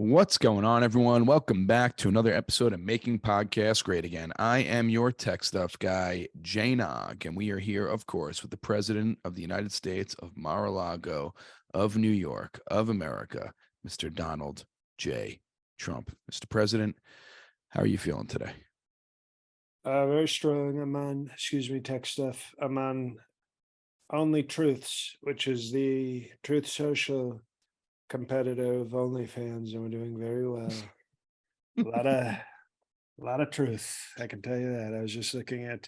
What's going on, everyone? Welcome back to another episode of Making Podcasts Great Again. I am your tech stuff guy, E.Jean, and we are here, of course, with the President of the United States of Mar-A-Lago, of New York, of America, Mr. Donald J. Trump. Mr. President, how are you feeling today? Very strong. Tech stuff. I'm on Only Truths, which is the Truth Social competitive OnlyFans, and we're doing very well. A lot of truth. I can tell you that. I was just looking at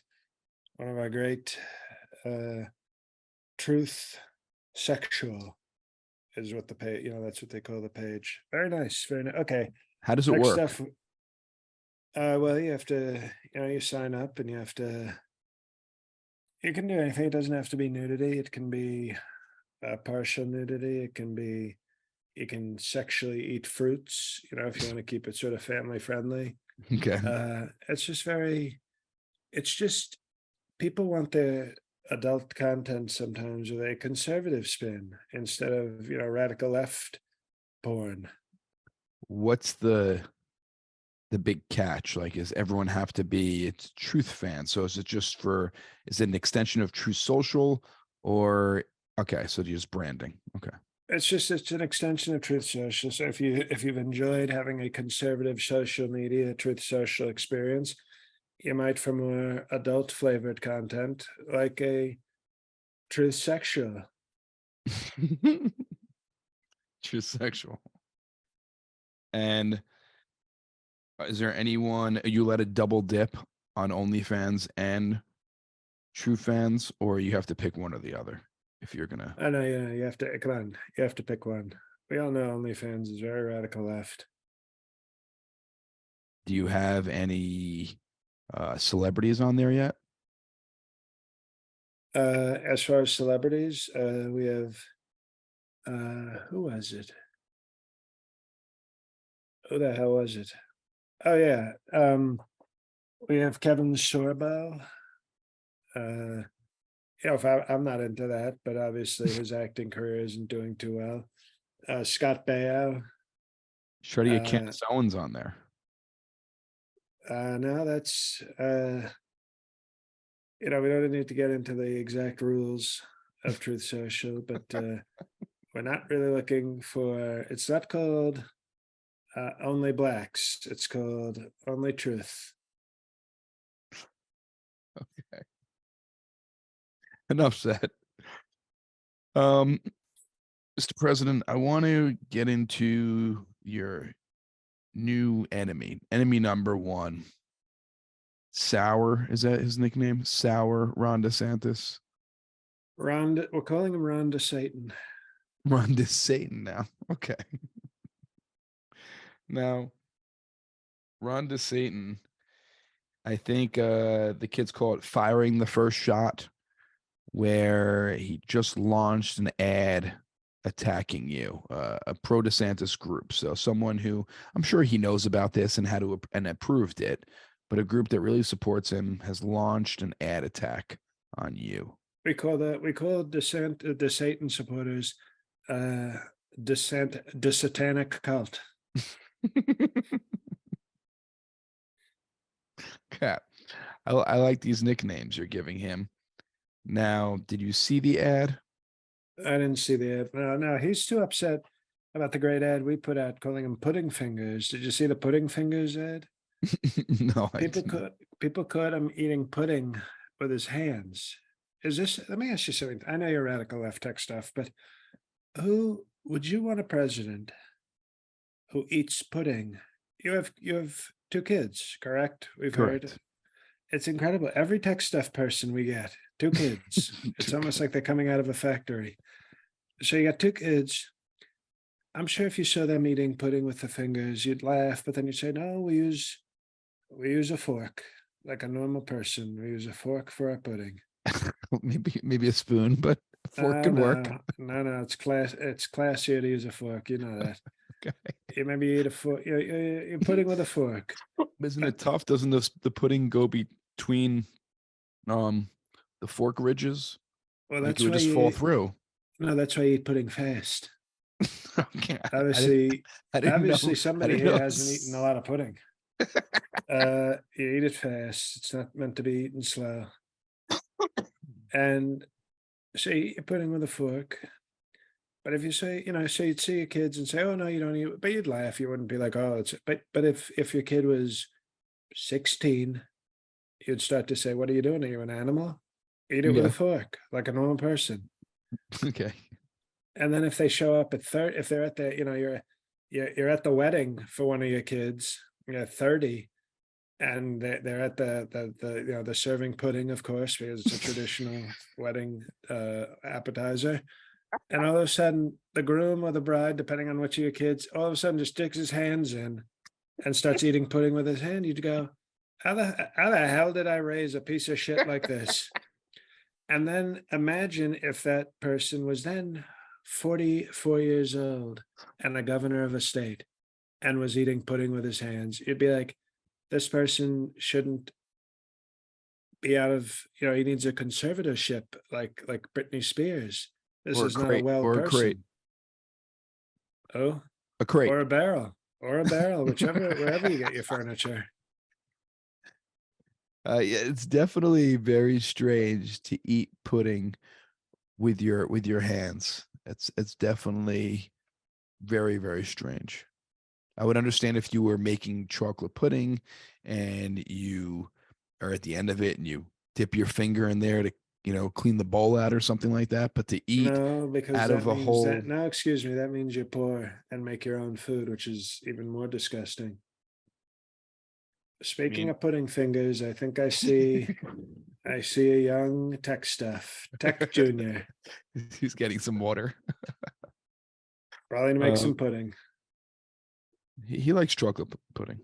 one of our great truth sexual is what the page. That's what they call the page. Very nice. Very nice. Okay. How does it Tech work? stuff. Well, you have to. You sign up, and you have to. You can do anything. It doesn't have to be nudity. It can be partial nudity. It can be you can sexually eat fruits, if you want to keep it sort of family friendly. Okay. It's just people want their adult content sometimes with a conservative spin instead of, radical left porn. What's the big catch? Like, does everyone have to be it's truth fans? So is it an extension of Truth Social or okay, so just branding. Okay. It's an extension of Truth Social. So if you've enjoyed having a conservative social media Truth Social experience, you might for more adult flavored content like a Truth Sexual. Truth Sexual. And is there anyone you let a double dip on OnlyFans and True Fans, or you have to pick one or the other if you're gonna? I know, yeah, you have to come on. You have to pick one. We all know OnlyFans is very radical left. Do you have any celebrities on there yet? As far as celebrities, we have who was it? Who the hell was it? Oh yeah. We have Kevin Sorbo. If I'm not into that, but obviously his acting career isn't doing too well. Scott Baio. Try to get Uh, Candace Owens on there. no, that's we don't need to get into the exact rules of Truth Social, but we're not really looking for. It's not called Only Blacks. It's called Only Truth. Okay. Enough said. Mr. President, I want to get into your new enemy. Enemy number one. Sour, is that his nickname? Sour Ron DeSantis. We're calling him Ron DeSatan. Ron DeSatan now. Okay. Now, Ron DeSatan, I think the kids call it firing the first shot, where he just launched an ad attacking you, a pro DeSantis group. So someone who I'm sure he knows about this and approved it, but a group that really supports him has launched an ad attack on you. We call the Satan supporters the satanic cult. Cat. I like these nicknames you're giving him. Now, did you see the ad? I didn't see the ad. No, he's too upset about the great ad we put out calling him pudding fingers. Did you see the pudding fingers ad? No, People caught him eating pudding with his hands. Let me ask you something. I know you're radical left tech stuff, but who would you want a president who eats pudding? You have two kids, correct? We've heard. correct. It's incredible. Every tech stuff person we get, two kids. It's almost like they're coming out of a factory. So you got two kids. I'm sure if you saw them eating pudding with the fingers, you'd laugh, but then you'd say, no, we use a fork like a normal person. We use a fork for our pudding. Maybe a spoon, but a fork could work. No, it's classier to use a fork. You know that. Okay. You maybe eat a fork. You're pudding with a fork. Isn't it tough? Doesn't the pudding go between the fork ridges? Well, Like it that's would why just you fall eat, through. no, that's why you eat pudding fast. Okay, Obviously, I didn't know. I somebody didn't here know. hasn't eaten a lot of pudding. You eat it fast. It's not meant to be eaten slow. And so you eat your pudding with a fork. But if you say, so you'd see your kids and say, "Oh no, you don't eat," but you'd laugh. You wouldn't be like, "Oh, it's." But if your kid was 16, you'd start to say, "What are you doing? Are you an animal? Eat it with a Yeah. fork, like a normal person." Okay. And then if they show up at 30, if they're at the, you're at the wedding for one of your kids, you're 30, and they're at the serving pudding, of course, because it's a traditional wedding appetizer. And all of a sudden, the groom or the bride, depending on which of your kids, all of a sudden just sticks his hands in and starts eating pudding with his hand. You'd go, how the hell did I raise a piece of shit like this? And then imagine if that person was then 44 years old and a governor of a state and was eating pudding with his hands. You'd be like, this person shouldn't be out of, he needs a conservatorship like Britney Spears. This Or a is not a crate. well Or a crate. person. Oh, A crate. or a barrel, wherever you get your furniture. Yeah, it's definitely very strange to eat pudding with your hands. It's definitely very, very strange. I would understand if you were making chocolate pudding and you are at the end of it and you dip your finger in there to, clean the bowl out or something like that. But to eat No, because out that of a means whole, that, no, excuse me, that means you're poor and make your own food, which is even more disgusting. I Speaking mean, of pudding fingers, I think I see a young Tech Junior, he's getting some water. probably to make Uh, some pudding. he likes chocolate pudding,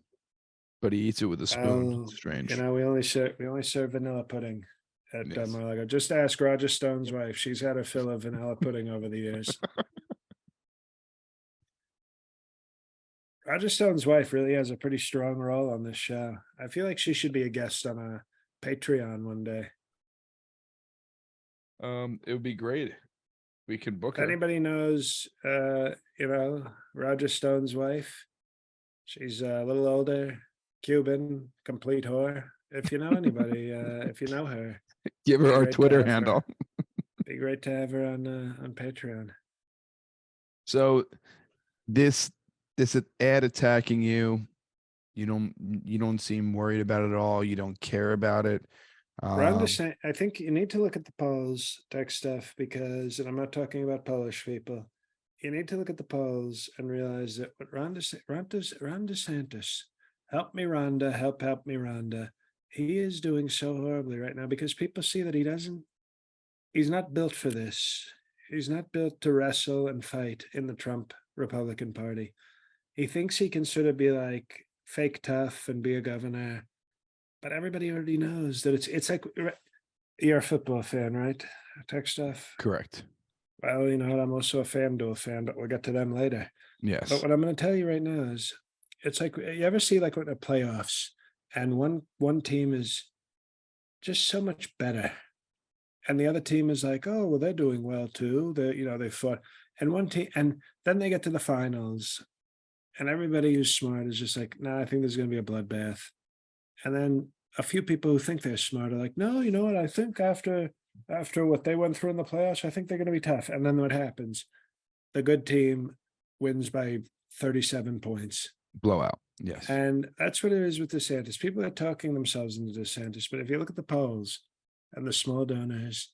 but he eats it with a spoon. Oh, It's strange. we only serve vanilla pudding at Yes. Mar-A-Lago. Just ask Roger Stone's wife. She's had her fill of vanilla pudding over the years. Roger Stone's wife really has a pretty strong role on this show. I feel like she should be a guest on a Patreon one day. It would be great. We can book If her. anybody knows, Roger Stone's wife, she's a little older, Cuban, complete whore. If you know anybody, if you know her, Give her be our great to Twitter have handle. her. Be great to have her on Patreon. So this ad attacking you, you don't seem worried about it at all. You don't care about it. Ron Um, DeSantis, I think you need to look at the polls, tech stuff, because, and I'm not talking about Polish people. You need to look at the polls and realize that what Ron DeSantis, help me, Rhonda, help me, Rhonda. He is doing so horribly right now because people see that he's not built for this. He's not built to wrestle and fight in the Trump Republican Party. He thinks he can sort of be like fake tough and be a governor, but everybody already knows that it's like you're a football fan, right? Tech stuff. correct. Well, you know what? I'm also a FanDuel fan, but we'll get to them later. But Yes. what I'm going to tell you right now is, it's like you ever see like with the playoffs, and one team is just so much better, and the other team is like, oh well, they're doing well too. They fought, and one team, and then they get to the finals, and everybody who's smart is just like, nah, I think there's going to be a bloodbath. And then a few people who think they're smart are like, no, you know what? I think after what they went through in the playoffs, I think they're going to be tough. And then what happens? The good team wins by 37 points. Blowout. Yes. And that's what it is with DeSantis. People are talking themselves into DeSantis. But if you look at the polls and the small donors,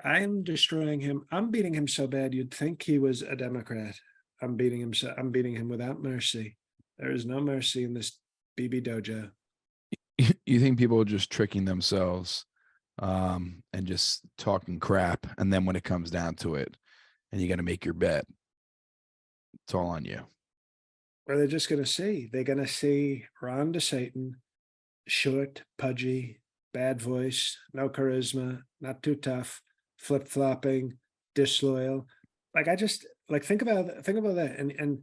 I'm destroying him. I'm beating him so bad you'd think he was a Democrat. I'm beating him. I'm beating him without mercy. There is no mercy in this BB dojo. You think people are just tricking themselves and just talking crap, and then when it comes down to it and you got to make your bet, it's all on you. Or they're just going to see. They're going to see Ron DeSatan, short, pudgy, bad voice, no charisma, not too tough, flip flopping, disloyal. Like I just like think about that, and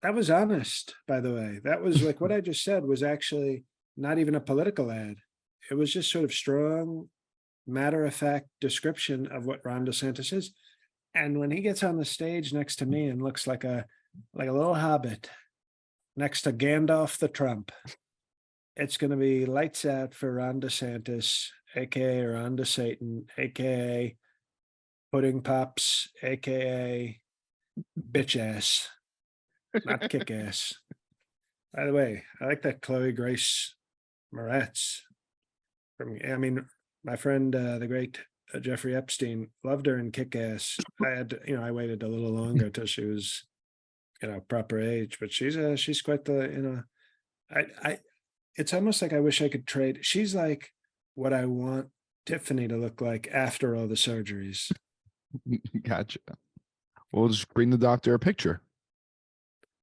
that was honest, by the way. That was like what I just said was actually not even a political ad. It was just sort of strong, matter of fact description of what Ron DeSantis is. And when he gets on the stage next to me and looks like a little hobbit next to Gandalf the Trump, it's going to be lights out for Ron DeSantis, aka Ron DeSatan, aka Pudding Pops, aka bitch ass, not kick ass. By the way, I like that Chloe Grace Moretz. I mean, my friend, the great Jeffrey Epstein, loved her in Kick Ass. I waited a little longer till she was, proper age, but she's quite I, it's almost like I wish I could trade. She's like what I want Tiffany to look like after all the surgeries. Gotcha. We'll just bring the doctor a picture.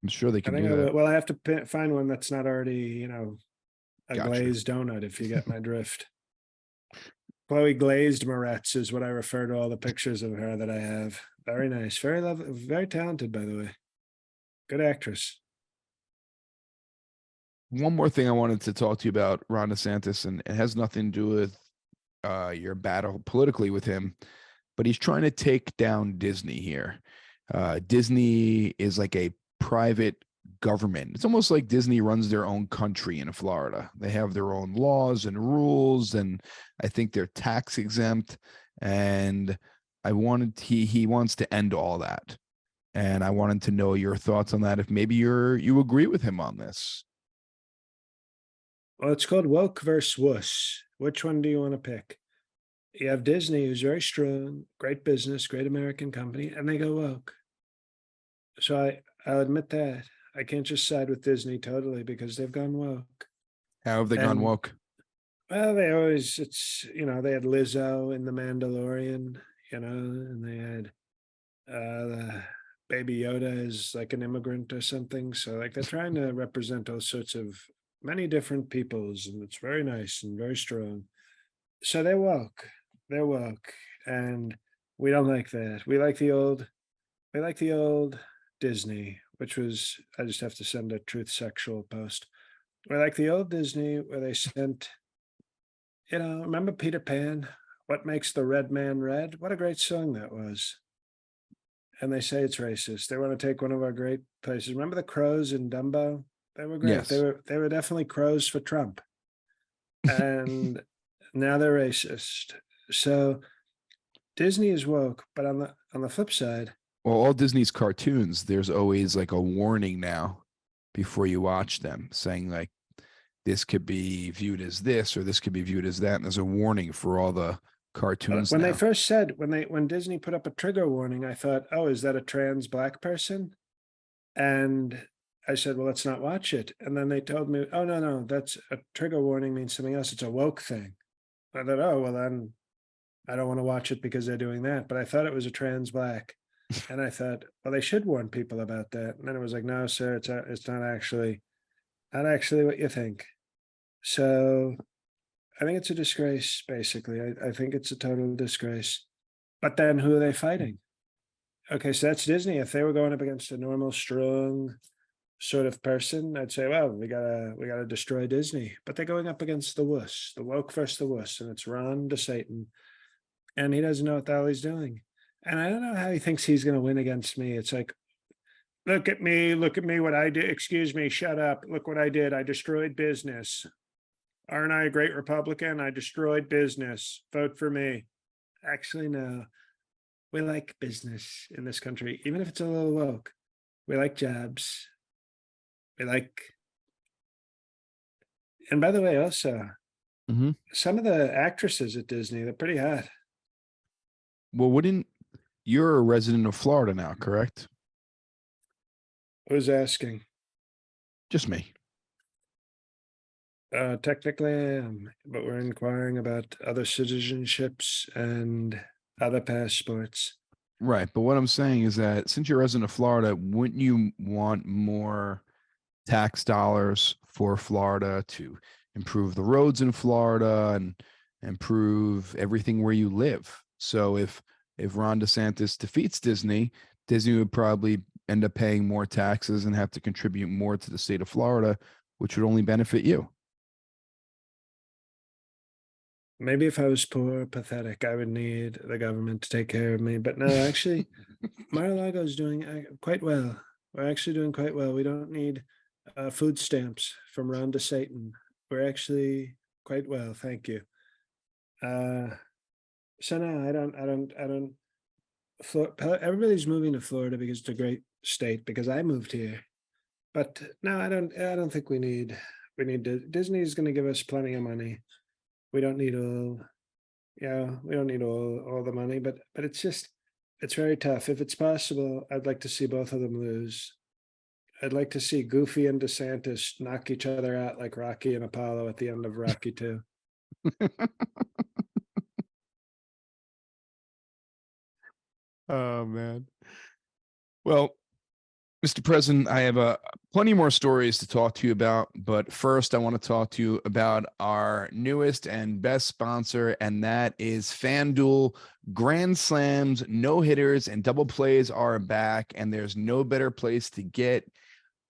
I'm sure they I can think do I that. will. Well, I have to find one that's not already, a Gotcha. glazed donut, if you get my drift. Chloe Glazed Moretz is what I refer to all the pictures of her that I have. Very nice. Very lovely. Very talented, by the way. Good actress. One more thing I wanted to talk to you about Ron DeSantis, and it has nothing to do with your battle politically with him, but he's trying to take down Disney here. Disney is like a private government. It's almost like Disney runs their own country in Florida. They have their own laws and rules, and I think they're tax exempt. And he wants to end all that. And I wanted to know your thoughts on that. If maybe you agree with him on this. Well, it's called woke versus wuss. Which one do you want to pick? You have Disney, who's very strong, great business, great American company, and they go woke. So I'll admit that. I can't just side with Disney totally because they've gone woke. How have they gone And woke? well, they had Lizzo in The Mandalorian, and they had the Baby Yoda is like an immigrant or something. So like they're trying to represent all sorts of many different peoples, and it's very nice and very strong. So they're woke. They're woke. And we don't like that. We like the old Disney, which was I just have to send a truth sexual post. We like the old Disney where they sent, remember Peter Pan? What makes the red man red? What a great song that was. And they say it's racist. They want to take one of our great places. Remember the crows in Dumbo? They were great. Yes. They were definitely crows for Trump. And now they're racist. So Disney is woke, but on the flip side, Well, all Disney's cartoons, there's always like a warning now before you watch them saying like this could be viewed as this or this could be viewed as that. And there's a warning for all the cartoons when they now. first said when Disney put up a trigger warning, I thought, oh, is that a trans black person? And I said, well, let's not watch it. And then they told me, oh no, that's a trigger warning means something else. It's a woke thing. I thought, oh well, then I don't want to watch it because they're doing that. But I thought it was a trans black. And I thought, well, they should warn people about that. And then it was like, no, sir, it's not actually what you think. So I think it's a disgrace, basically. I think it's a total disgrace. But then who are they fighting? Okay, so that's Disney. If they were going up against a normal, strong sort of person, I'd say, well, we gotta destroy Disney. But they're going up against the wuss, the woke versus the wuss, and it's Ron DeSatan. And he doesn't know what the hell he's doing. And I don't know how he thinks he's gonna win against me. It's like, look at me, what I did. Excuse me, shut up. Look what I did. I destroyed business. Aren't I a great Republican? I destroyed business. Vote for me. Actually, no. We like business in this country, even if it's a little woke. We like jobs. We like, and by the way, also, Mhm. some of the actresses at Disney, they're pretty hot. Well, you're a resident of Florida now, correct? Who's asking? Just me. Technically, I am, but we're inquiring about other citizenships and other passports. Right. But what I'm saying is that since you're a resident of Florida, wouldn't you want more tax dollars for Florida to improve the roads in Florida and improve everything where you live? So if Ron DeSantis defeats Disney, Disney would probably end up paying more taxes and have to contribute more to the state of Florida, which would only benefit you. Maybe if I was poor, pathetic, I would need the government to take care of me. But no, actually, Mar-a-Lago is doing quite well. We're actually doing quite well. We don't need food stamps from Ron DeSatan. We're actually quite well, thank you. Uh, so no, I don't. Everybody's moving to Florida because it's a great state. Because I moved here, but no, I don't. I don't think we need. We need to. Disney is going to give us plenty of money. We don't need all. Yeah, we don't need all the money, but it's just it's very tough. If it's possible, I'd like to see both of them lose. I'd like to see Goofy and DeSantis knock each other out like Rocky and Apollo at the end of Rocky 2. Oh man. Well, Mr. President, I have plenty more stories to talk to you about, but first I want to talk to you about our newest and best sponsor, and that is FanDuel. Grand slams, no hitters, and double plays are back, and there's no better place to get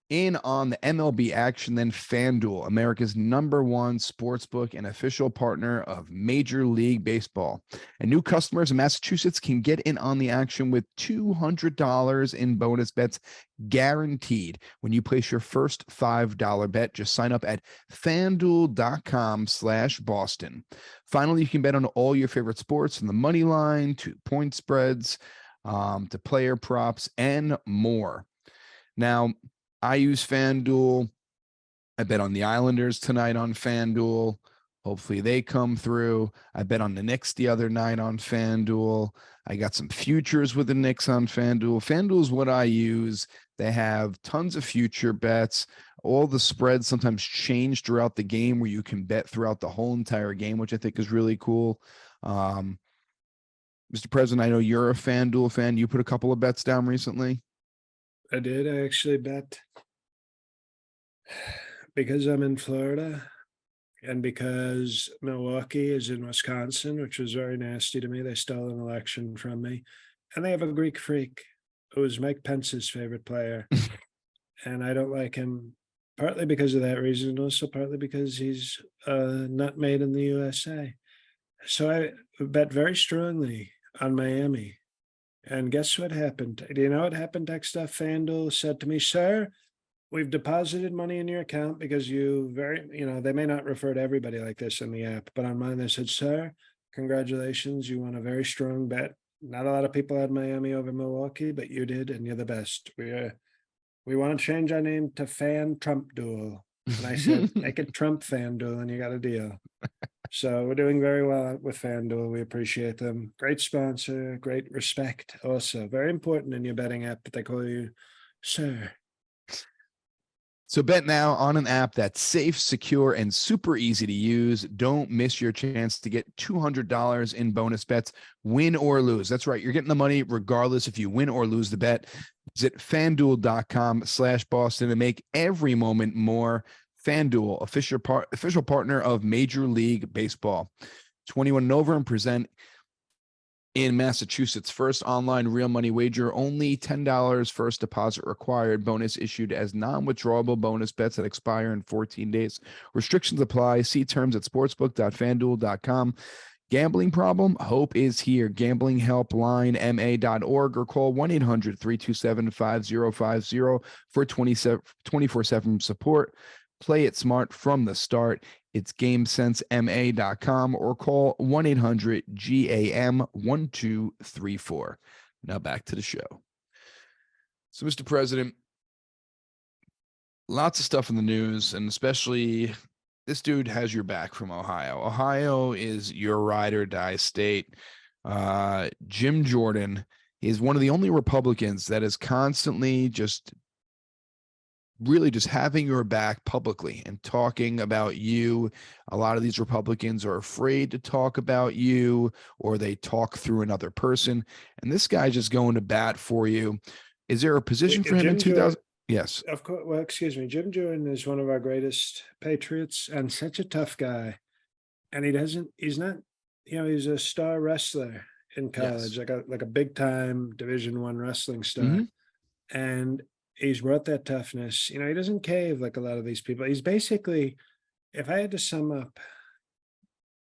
in on the MLB action than FanDuel, America's #1 sportsbook and official partner of Major League Baseball. And new customers in Massachusetts can get in on the action with $200 in bonus bets guaranteed when you place your first $5 bet. Just sign up at fanduel.com/Boston. Finally, you can bet on all your favorite sports, from the money line to point spreads, to player props and more. Now, I use FanDuel. I bet on the Islanders tonight on FanDuel. Hopefully they come through. I bet on the Knicks the other night on FanDuel. I got some futures with the Knicks on FanDuel. FanDuel is what I use. They have tons of future bets. All the spreads sometimes change throughout the game where you can bet throughout the whole entire game, which I think is really cool. Mr. President, I know you're a FanDuel fan. You put a couple of bets down recently. I did. I actually bet because I'm in Florida and because Milwaukee is in Wisconsin, which was very nasty to me. They stole an election from me. And they have a Greek freak who is Mike Pence's favorite player. And I don't like him partly because of that reason, and also partly because he's not made in the USA. So I bet very strongly on Miami. And guess what happened? Do you know what happened? Stuff FanDuel said to me, sir, we've deposited money in your account because they may not refer to everybody like this in the app, but on mine they said, sir, congratulations, you won a very strong bet. Not a lot of people had Miami over Milwaukee, but you did, and you're the best. We want to change our name to Fan Trump Duel. And I said, make it Trump FanDuel, and you got a deal. So we're doing very well with FanDuel. We appreciate them. Great sponsor, great respect. Also, very important in your betting app that they call you sir. So bet now on an app that's safe, secure, and super easy to use. Don't miss your chance to get $200 in bonus bets, win or lose. That's right. You're getting the money regardless if you win or lose the bet. Visit fanduel.com/Boston and make every moment more. FanDuel, official partner of Major League Baseball. 21 and over and present in Massachusetts. First online real money wager, only $10 first deposit required. Bonus issued as non-withdrawable bonus bets that expire in 14 days. Restrictions apply. See terms at sportsbook.fanduel.com. Gambling problem? Hope is here. Gambling helpline ma.org or call 1-800-327-5050 for 24/7 support. Play it smart from the start. It's GameSenseMA.com or call 1-800-GAM-1234. Now back to the show. So, Mr. President, lots of stuff in the news, and especially this dude has your back from Ohio. Ohio is your ride or die state. Jim Jordan is one of the only Republicans that is constantly just having your back publicly and talking about you. A lot of these Republicans are afraid to talk about you, or they talk through another person. And this guy's just going to bat for you. Is there a position for him in 2000? Yes. Of course. Well, excuse me. Jim Jordan is one of our greatest patriots and such a tough guy. And he's not, he's a star wrestler in college, Yes. like a big time Division I wrestling star. And he's brought that toughness. He doesn't cave like a lot of these people. He's basically, if I had to sum up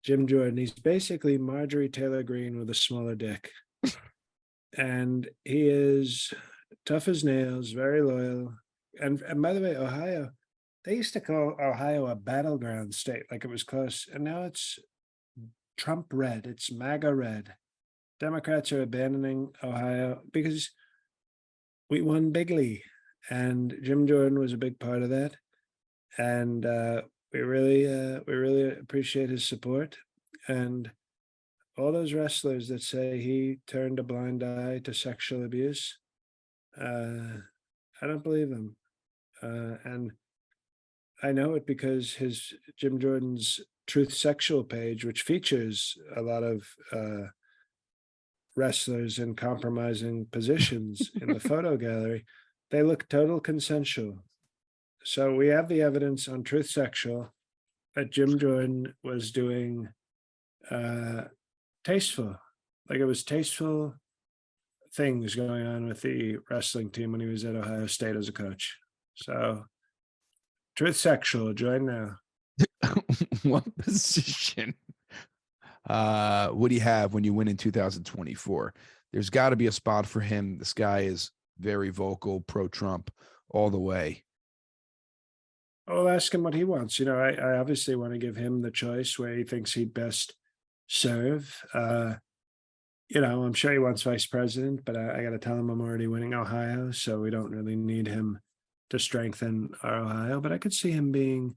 Jim Jordan. He's basically Marjorie Taylor Greene with a smaller dick. And he is tough as nails, very loyal. And by the way, Ohio, they used to call Ohio a battleground state, like it was close. And now it's Trump red, it's MAGA red. Democrats are abandoning Ohio because we won bigly. And Jim Jordan was a big part of that. And we really appreciate his support. And all those wrestlers that say he turned a blind eye to sexual abuse, I don't believe them. And I know it because his Jim Jordan's Truth Sexual page, which features a lot of wrestlers in compromising positions in the photo gallery, they look total consensual. So we have the evidence on Truth Sexual that Jim Jordan was doing tasteful, like it was tasteful things going on with the wrestling team when he was at Ohio State as a coach. So Truth Sexual, join now. What position would he have when you win in 2024? There's got to be a spot for him. This guy is very vocal, pro-Trump all the way. I'll ask him what he wants. I obviously want to give him the choice where he thinks he'd best serve. I'm sure he wants vice president, but I got to tell him I'm already winning Ohio, so we don't really need him to strengthen our Ohio. But I could see him being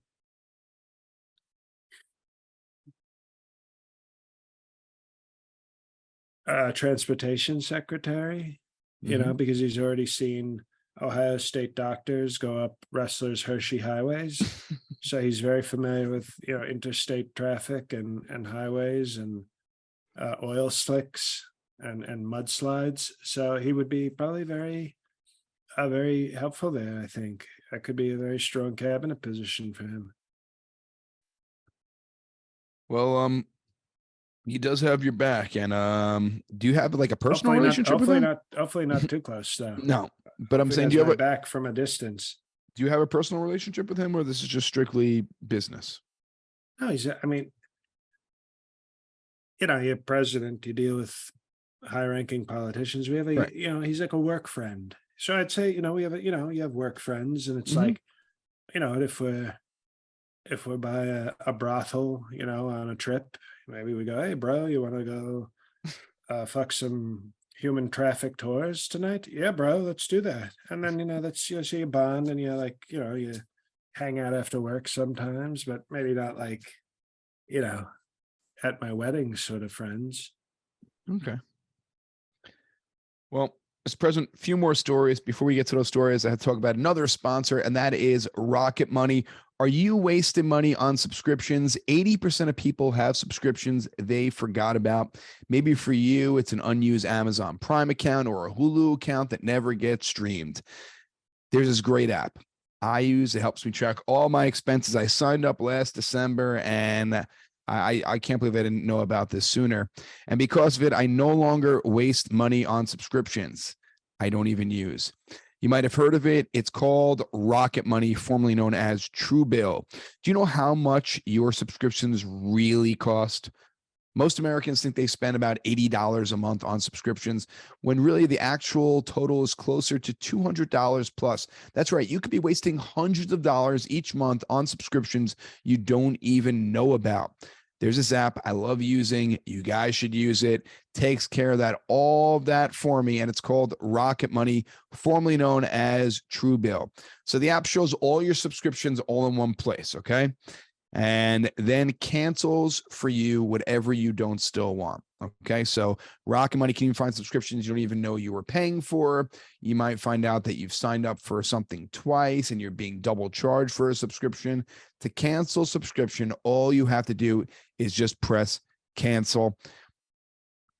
transportation secretary, because he's already seen Ohio State doctors go up wrestlers' Hershey highways. So he's very familiar with, interstate traffic and highways and oil slicks and mudslides. So he would be probably very helpful there. I think that could be a very strong cabinet position for him. Well, he does have your back. And do you have like a personal relationship with him? Hopefully not too close though. No, but I'm saying, do you have back from a distance? Do you have a personal relationship with him, or this is just strictly business? No, you're president, you deal with high-ranking politicians. We have Right. He's like a work friend. So I'd say, we have you have work friends, and it's like, if we're by a brothel, on a trip, maybe we go, hey bro, you want to go fuck some human traffic tours tonight? Yeah, bro, let's do that. And then, that's, so you bond and you hang out after work sometimes, but maybe not like, at my wedding sort of friends. Okay. Well, Mr. President, a few more stories. Before we get to those stories, I have to talk about another sponsor, and that is Rocket Money. Are you wasting money on subscriptions? 80% of people have subscriptions they forgot about. Maybe for you, it's an unused Amazon Prime account or a Hulu account that never gets streamed. There's this great app I use. It helps me track all my expenses. I signed up last December, and I can't believe I didn't know about this sooner. And because of it, I no longer waste money on subscriptions I don't even use. You might have heard of it. It's called Rocket Money, formerly known as Truebill. Do you know how much your subscriptions really cost? Most Americans think they spend about $80 a month on subscriptions, when really the actual total is closer to $200 plus. That's right. You could be wasting hundreds of dollars each month on subscriptions you don't even know about. There's this app I love using. You guys should use it. Takes care of all of that for me. And it's called Rocket Money, formerly known as Truebill. So the app shows all your subscriptions all in one place. Okay. And then cancels for you whatever you don't still want. Okay. So Rocket Money can even find subscriptions you don't even know you were paying for. You might find out that you've signed up for something twice and you're being double charged for a subscription. To cancel subscription, all you have to do is just press cancel.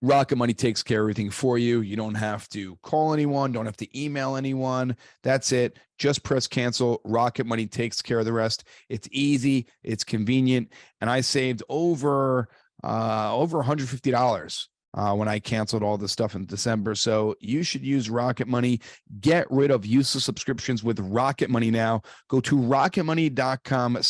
Rocket Money takes care of everything for you. You don't have to call anyone, don't have to email anyone. That's it. Just press cancel. Rocket Money takes care of the rest. It's easy, it's convenient, and I saved over $150 when I canceled all this stuff in December. So you should use Rocket Money. Get rid of useless subscriptions with Rocket Money now. Go to rocketmoney.com/E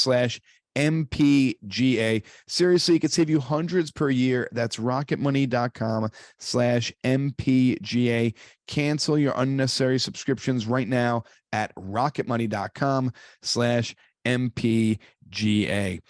MPGA. Seriously, it could save you hundreds per year. That's rocketmoney.com/MPGA. Cancel your unnecessary subscriptions right now at rocketmoney.com/MPGA.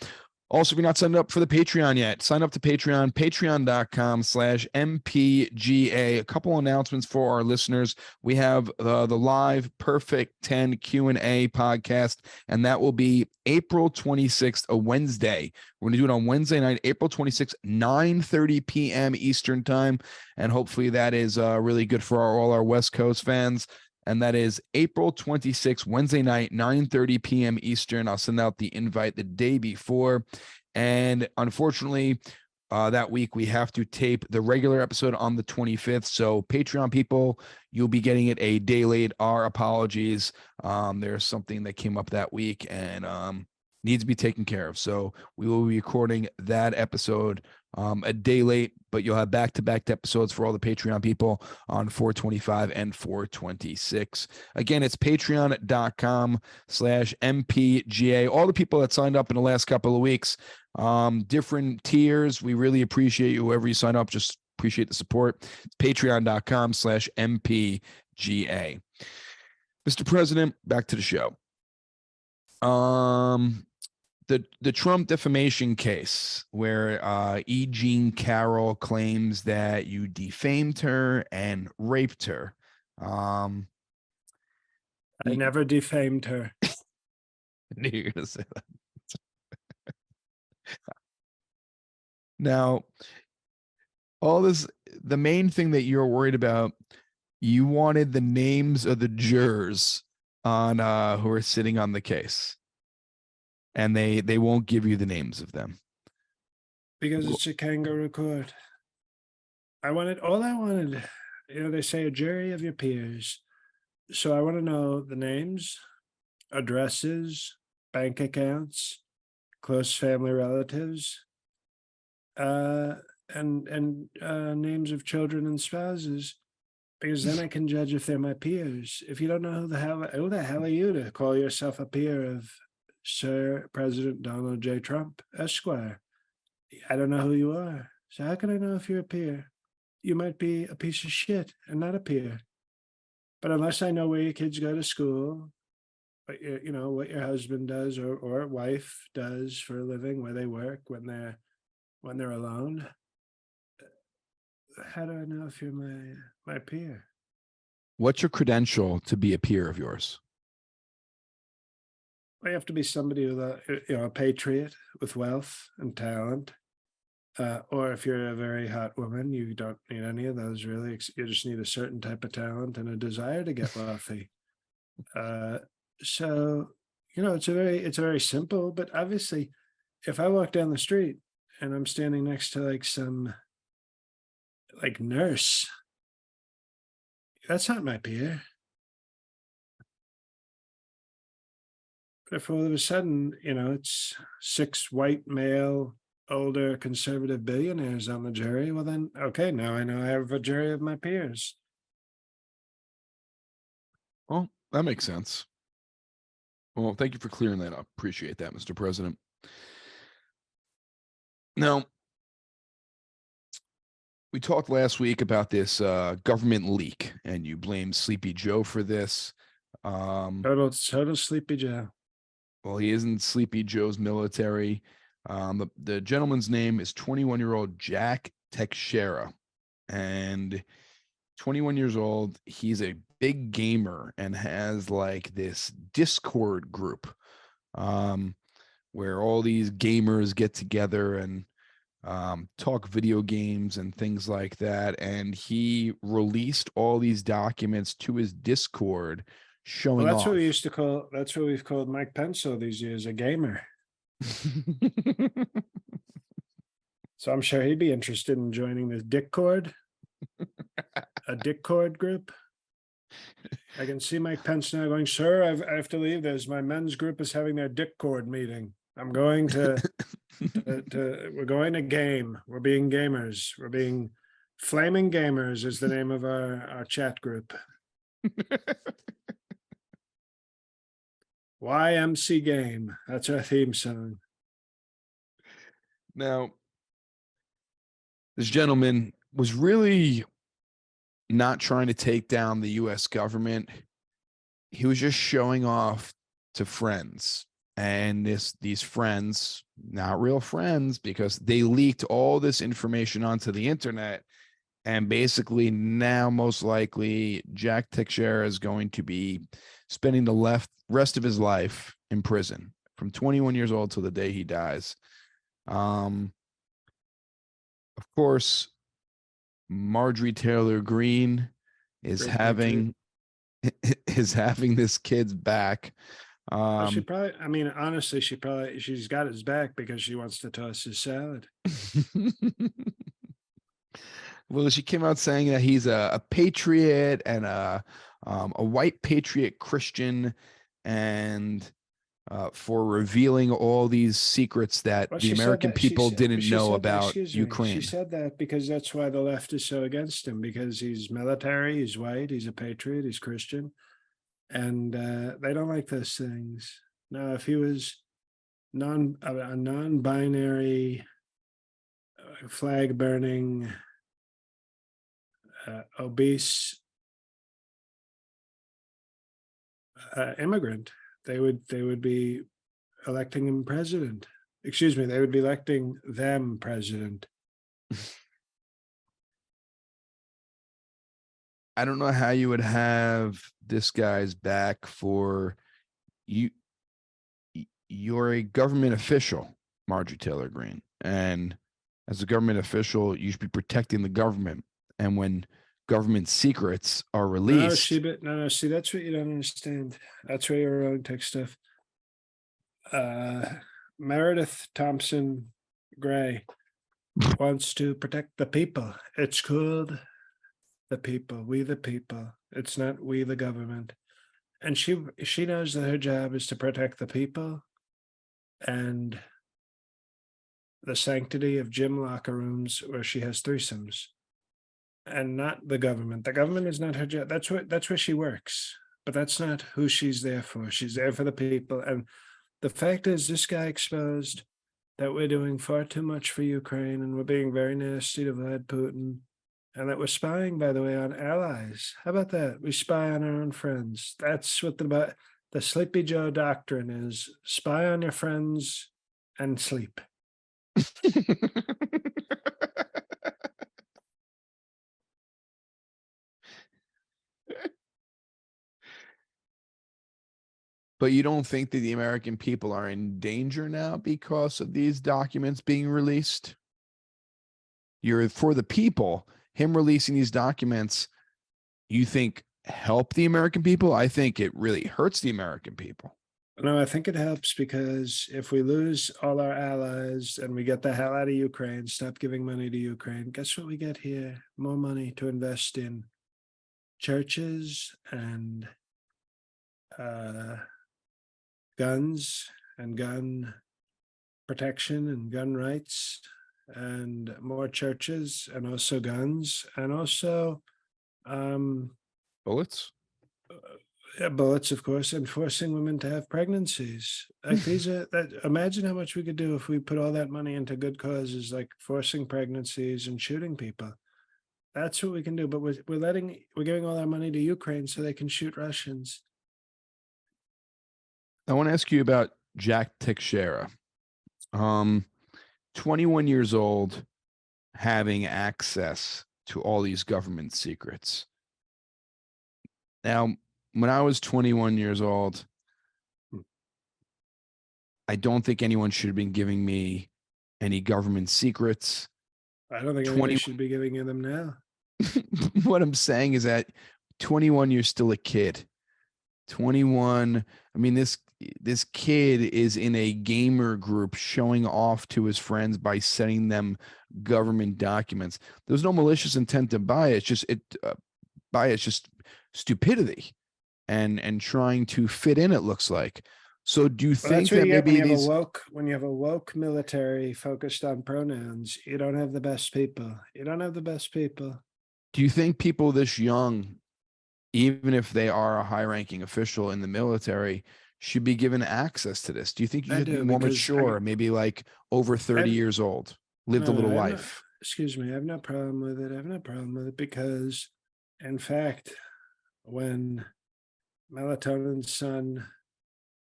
Also, if you're not signed up for the Patreon yet, sign up to Patreon, patreon.com/MPGA. A couple announcements for our listeners. We have the live Perfect 10 Q&A podcast, and that will be April 26th, a Wednesday. We're going to do it on Wednesday night, April 26th, 9:30 p.m. Eastern time. And hopefully that is really good for all our West Coast fans. And that is April 26th, Wednesday night, 9:30 p.m. Eastern. I'll send out the invite the day before. And unfortunately, that week we have to tape the regular episode on the 25th. So Patreon people, you'll be getting it a day late. Our apologies. There's something that came up that week and needs to be taken care of. So we will be recording that episode a day late, but you'll have back-to-back episodes for all the Patreon people on 425 and 426. Again, it's patreon.com/MPGA. All the people that signed up in the last couple of weeks, different tiers. We really appreciate you. Whoever you sign up, just appreciate the support. It's patreon.com/MPGA. Mr. President, back to the show. The Trump defamation case where E.Jean Carroll claims that you defamed her and raped her. I never defamed her. I knew you were going to say that. Now, all this, the main thing that you're worried about, you wanted the names of the jurors on who are sitting on the case. And they won't give you the names of them. Because it's a kangaroo court. All I wanted, they say a jury of your peers. So I want to know the names, addresses, bank accounts, close family relatives, and names of children and spouses, because then I can judge if they're my peers. If you don't know who the hell are you to call yourself a peer of Sir President Donald J. Trump, Esquire? I don't know who you are. So how can I know if you're a peer? You might be a piece of shit and not a peer. But unless I know where your kids go to school, what your husband does or wife does for a living, where they work, when they're alone, how do I know if you're my peer? What's your credential to be a peer of yours? You have to be somebody with a patriot with wealth and talent. Or if you're a very hot woman, you don't need any of those really. You just need a certain type of talent and a desire to get wealthy. So it's a very simple. But obviously, if I walk down the street and I'm standing next to some nurse, that's not my peer. But if all of a sudden, it's 6 white male, older conservative billionaires on the jury, well then, okay, now I know I have a jury of my peers. Well, that makes sense. Well, thank you for clearing that up. Appreciate that, Mr. President. Now, we talked last week about this government leak, and you blamed Sleepy Joe for this. Total Sleepy Joe. Well, he isn't Sleepy Joe's military. The gentleman's name is 21-year-old Jack Teixeira, and 21 years old. He's a big gamer and has this Discord group where all these gamers get together and talk video games and things like that. And he released all these documents to his Discord showing that's off. That's what we've called Mike Pence all these years, a gamer. So I'm sure he'd be interested in joining this Discord, a Discord group. I can see Mike Pence now going, sir, I have to leave. My men's group is having their Discord meeting. I'm going to, we're going to game. We're being gamers. We're being Flaming Gamers is the name of our chat group. YMC Game. That's our theme song. Now, this gentleman was really not trying to take down the US government. He was just showing off to friends. And these friends, not real friends, because they leaked all this information onto the internet. And basically, now most likely, Jack Teixeira is going to be spending the rest of his life in prison from 21 years old till the day he dies. Of course, Marjorie Taylor Greene is Great patriot. having is having this kid's back. Well, she probably, I mean, honestly, she's got his back because she wants to toss his salad. Well, she came out saying that he's a patriot and a white patriot Christian, and for revealing all these secrets that Well, the she said American that she people said didn't she know said that, about excuse me, she Ukraine. said that because that's why the left is so against him, because he's military, he's white, he's a patriot, he's Christian, and they don't like those things. Now, if he was a non-binary, flag burning, obese immigrant, they would be electing him president. Excuse me, they would be electing them president. I don't know how you would have this guy's back for you. You're a government official, Marjorie Taylor Greene, and as a government official, you should be protecting the government. And when government secrets are No, released, no. See, that's what you don't understand. That's where you're wrong. Tech stuff. Meredith Thompson Gray wants to protect the people. It's called the people. We the people. It's not we the government. And she knows that her job is to protect the people and the sanctity of gym locker rooms where she has threesomes, and not the government. The government is not her job. That's where she works, but that's not who she's there for. She's there for the people. And the fact is, this guy exposed that we're doing far too much for Ukraine, and we're being very nasty to Vlad Putin, and that we're spying, by the way, on allies. How about that? We spy on our own friends. That's what the Sleepy Joe doctrine is: spy on your friends and sleep. but you don't think that the American people are in danger now because of these documents being released? You're for the people. Him releasing these documents, you think help the American people? I think it really hurts the American people. No, I think it helps, because if we lose all our allies and we get the hell out of Ukraine, stop giving money to Ukraine, guess what we get here? More money to invest in churches and guns and gun protection and gun rights, and more churches and also guns, and also Bullets? bullets, of course, and forcing women to have pregnancies. Like these are that. Imagine how much we could do if we put all that money into good causes, like forcing pregnancies and shooting people. That's what we can do. But we're giving all our money to Ukraine so they can shoot Russians. I want to ask you about Jack Teixeira. 21 years old, having access to all these government secrets. Now, when I was 21 years old, I don't think anyone should have been giving me any government secrets. I don't think anybody should be giving you them now. What I'm saying is that 21, you're still a kid. 21, I mean, this kid is in a gamer group showing off to his friends by sending them government documents. There's no malicious intent to buy it. It's just stupidity and trying to fit in, it looks like. So do you think That's what that you get when maybe you have these a woke military focused on pronouns. You don't have the best people. You don't have the best people. do you think people this young, even if they are a high ranking official in the military, should be given access to this? Do you think you I should be do, more because mature, maybe like over 30 I've, years old, lived a no, little I have no, life? excuse me, I have no problem with it. I have no problem with it because, in fact, when Melatonin's son,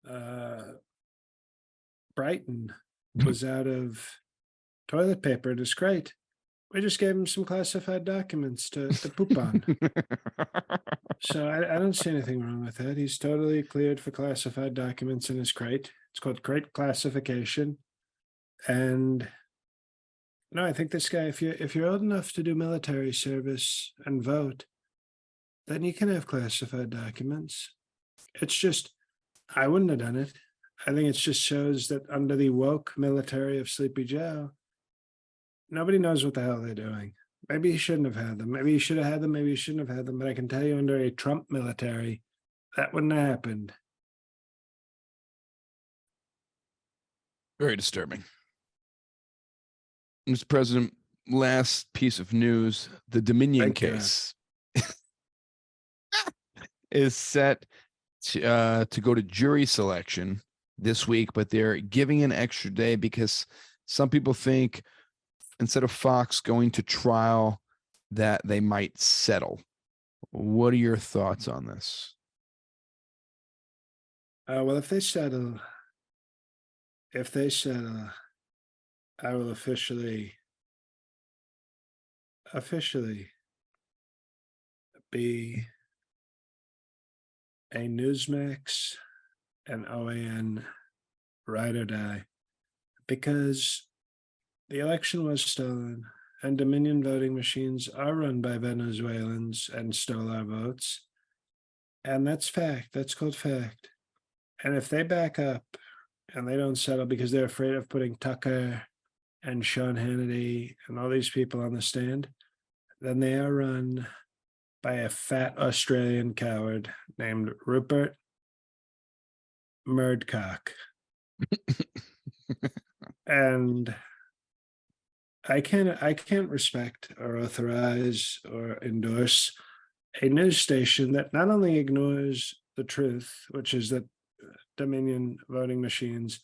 uh, Brighton, was out of toilet paper in his crate, we just gave him some classified documents to poop on. So I don't see anything wrong with that. He's totally cleared for classified documents in his crate. It's called crate classification. And no, I think this guy, if you're old enough to do military service and vote, then you can have classified documents. It's just I wouldn't have done it. I think it just shows that under the woke military of Sleepy Joe, nobody knows what the hell they're doing. Maybe he shouldn't have had them. Maybe he should have had them. Maybe he shouldn't have had them. But I can tell you, under a Trump military, that wouldn't have happened. Very disturbing. Mr. President, last piece of news, the Dominion Thank God. case is set to go to jury selection this week, but they're giving an extra day because some people think instead of Fox going to trial that they might settle. What are your thoughts on this? Well, if they settle, I will officially be a Newsmax and OAN ride or die, because the election was stolen and Dominion voting machines are run by Venezuelans and stole our votes. And that's fact. That's called fact. And if they back up and they don't settle because they're afraid of putting Tucker and Sean Hannity and all these people on the stand, then they are run by a fat Australian coward named Rupert Murdoch. And I can't respect or authorize or endorse a news station that not only ignores the truth, which is that Dominion voting machines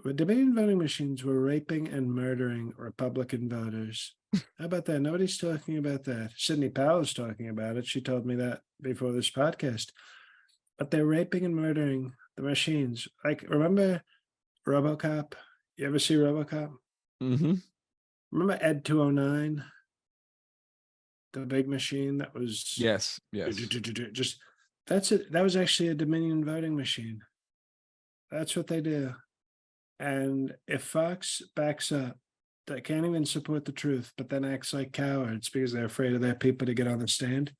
were raping and murdering Republican voters. How about that? Nobody's talking about that. Sidney Powell's talking about it. She told me that before this podcast. But they're raping and murdering the machines. Like, remember RoboCop? You ever see RoboCop? Mm-hmm. Remember Ed 209? The big machine that was Yes. just that's it. That was actually a Dominion voting machine. That's what they do. And if Fox backs up, that can't even support the truth, but then acts like cowards because they're afraid of their people to get on the stand,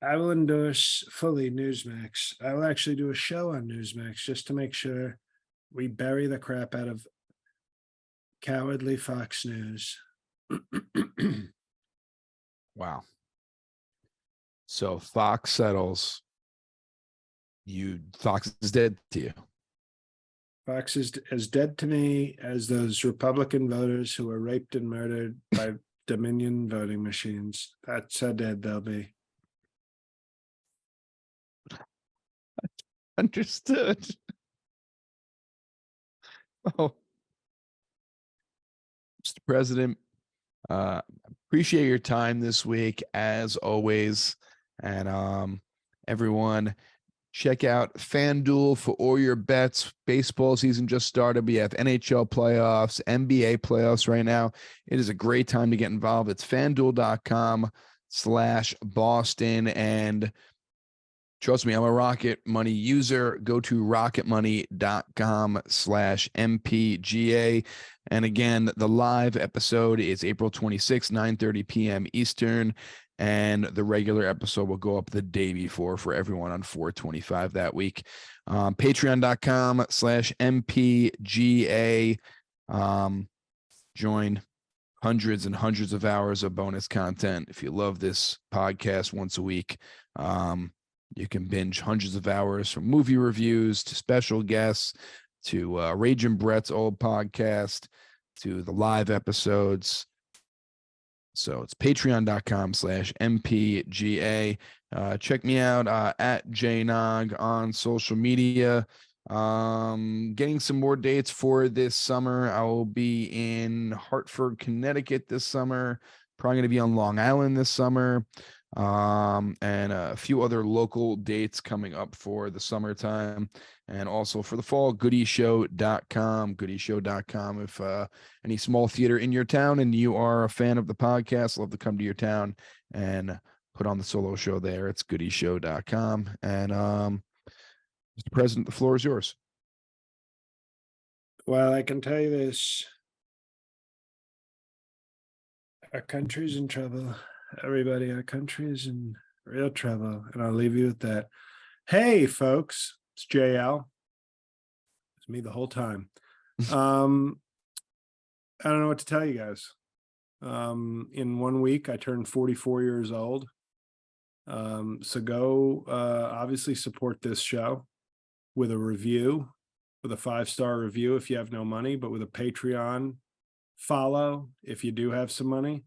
I will endorse fully Newsmax. I will actually do a show on Newsmax just to make sure we bury the crap out of cowardly Fox News. Wow. So Fox settles. Fox is dead to you. Fox is as dead to me as those Republican voters who were raped and murdered by Dominion voting machines. That's how dead they'll be. Understood. Oh, Mr. President, appreciate your time this week as always. And everyone, check out FanDuel for all your bets. Baseball season just started. We have NHL playoffs, NBA playoffs right now. It is a great time to get involved. It's FanDuel.com/Boston. And trust me, I'm a Rocket Money user. Go to rocketmoney.com/MPGA. And again, the live episode is April 26th, 9:30 p.m. Eastern. And the regular episode will go up the day before for everyone on 4/25 that week. Patreon.com/MPGA. Join hundreds and hundreds of hours of bonus content. If you love this podcast once a week, you can binge hundreds of hours from movie reviews to special guests to Rage and Brett's old podcast to the live episodes. So it's patreon.com/mpga. Check me out at jnog on social media. Getting some more dates for this summer. I will be in Hartford, Connecticut this summer. Probably going to be on Long Island this summer. And a few other local dates coming up for the summertime. And also for the fall, goodieshow.com. If any small theater in your town and you are a fan of the podcast, love to come to your town and put on the solo show there. It's goodieshow.com. And Mr. President, the floor is yours. Well, I can tell you this. Our country's in trouble. Everybody, our country is in real trouble. And I'll leave you with that. Hey, folks, it's JL. It's me the whole time. I don't know what to tell you guys. In 1 week, I turned 44 years old. So go obviously support this show with a review, with a 5-star review if you have no money, but with a Patreon follow if you do have some money.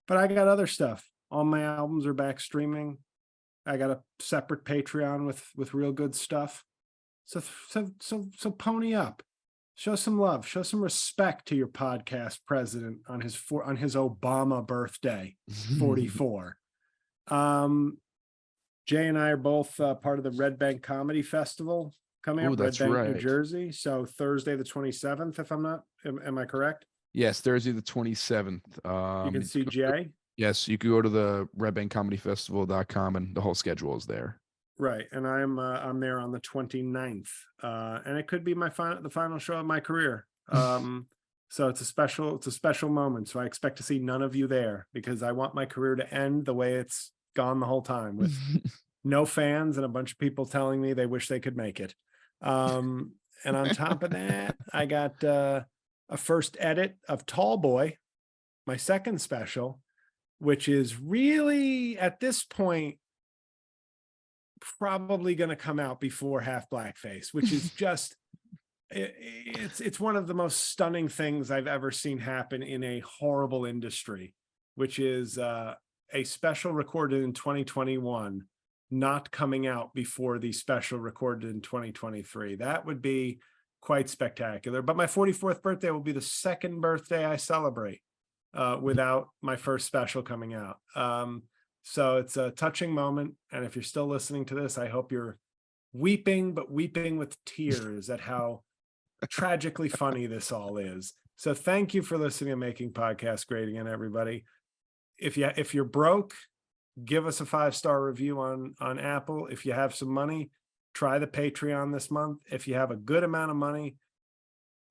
But I got other stuff. All my albums are back streaming. I got a separate Patreon with real good stuff. So pony up. Show some love. Show some respect to your podcast president on his Obama birthday, 44. Jay and I are both part of the Red Bank Comedy Festival coming up, Red Bank, New Jersey. So Thursday the 27th, if I'm not, am I correct? Yes, Thursday the 27th. You can see Jay. Yes, you can go to the redbankcomedyfestival.com and the whole schedule is there. Right, and I'm there on the 29th, and it could be the final show of my career. So it's a special moment. So I expect to see none of you there because I want my career to end the way it's gone the whole time, with no fans and a bunch of people telling me they wish they could make it. And on top of that, I got a first edit of Tall Boy, my second special, which is really at this point probably going to come out before Half Blackface, which is just it's one of the most stunning things I've ever seen happen in a horrible industry, which is a special recorded in 2021 not coming out before the special recorded in 2023. That would be quite spectacular. But my 44th birthday will be the second birthday I celebrate without my first special coming out. So it's a touching moment. And if you're still listening to this, I hope you're weeping, but weeping with tears at how tragically funny this all is. So thank you for listening and making podcasts great again, everybody. If you're broke, give us a 5-star review on Apple. If you have some money, try the Patreon this month. If you have a good amount of money,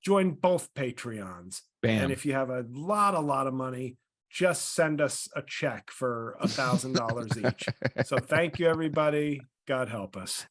join both Patreons. Bam. And if you have a lot of money, just send us a check for $1,000 each. So thank you, everybody. God help us.